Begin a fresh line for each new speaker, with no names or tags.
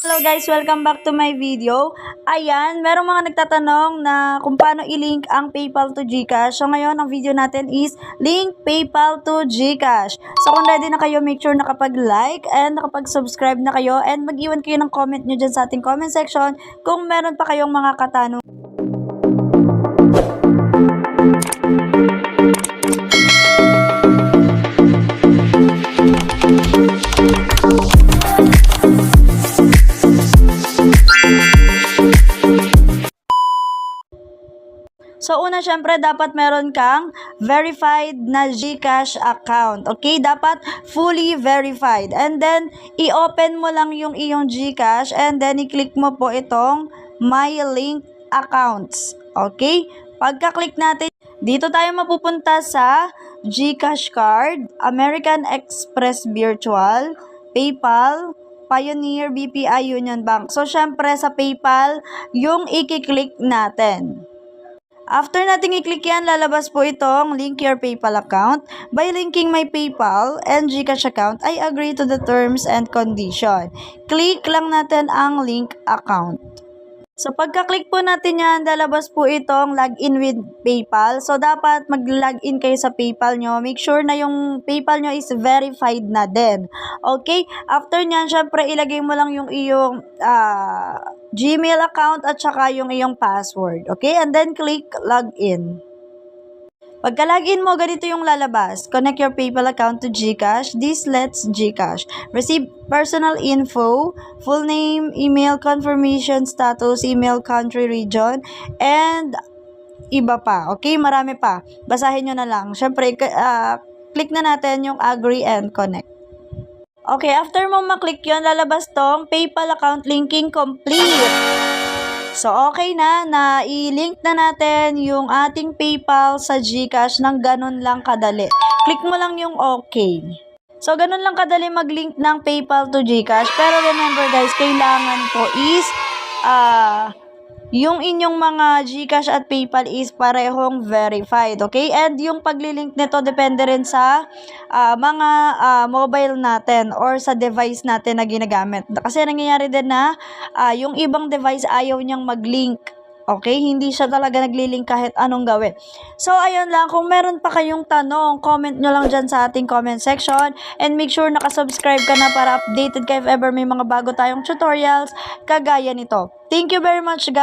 Hello guys, welcome back to my video. Ayan, merong mga nagtatanong na kung paano i-link ang PayPal to GCash. So ngayon, ang video natin is link PayPal to GCash. So kung ready na kayo, make sure nakapag-like and nakapag-subscribe na kayo and mag-iwan kayo ng comment nyo dyan sa ating comment section kung meron pa kayong mga katanungan. So, una, syempre, dapat meron kang verified na GCash account. Okay? Dapat fully verified. And then, i-open mo lang yung iyong GCash and then, i-click mo po itong My Link Accounts. Okay? Pagka-click natin, dito tayo mapupunta sa GCash Card, American Express Virtual, PayPal, Pioneer, BPI, Union Bank. So, syempre, sa PayPal, yung i-click natin. After nating i-click yan, lalabas po itong link your PayPal account. By linking my PayPal and GCash account, I agree to the terms and condition. Click lang natin ang link account. So, pagka-click po natin yan, lalabas po itong login with PayPal. So, dapat mag-login kayo sa PayPal nyo. Make sure na yung PayPal nyo is verified na din. Okay? After nyan, syempre, ilagay mo lang yung iyong Gmail account at saka yung iyong password. Okay? And then, click login. Pagka-login mo, ganito yung lalabas. Connect your PayPal account to GCash. This lets GCash receive personal info, full name, email, confirmation status, email, country, region, and iba pa. Okay? Marami pa. Basahin nyo na lang. Siyempre, click na natin yung agree and connect. Okay, after mo maklik yun, lalabas tong PayPal account linking complete. So, okay na i-link na natin yung ating PayPal sa GCash ng ganun lang kadali. Click mo lang yung okay. So, ganun lang kadali mag-link ng PayPal to GCash. Pero remember guys, kailangan po is yung inyong mga GCash at PayPal is parehong verified, okay? And yung paglilink nito depende rin sa mga mobile natin or sa device natin na ginagamit. Kasi nangyayari din na yung ibang device ayaw niyang mag-link. Okay? Hindi siya talaga naglilink kahit anong gawin. So, ayun lang. Kung meron pa kayong tanong, comment nyo lang dyan sa ating comment section. And make sure nakasubscribe ka na para updated ka if ever may mga bago tayong tutorials kagaya nito. Thank you very much, guys.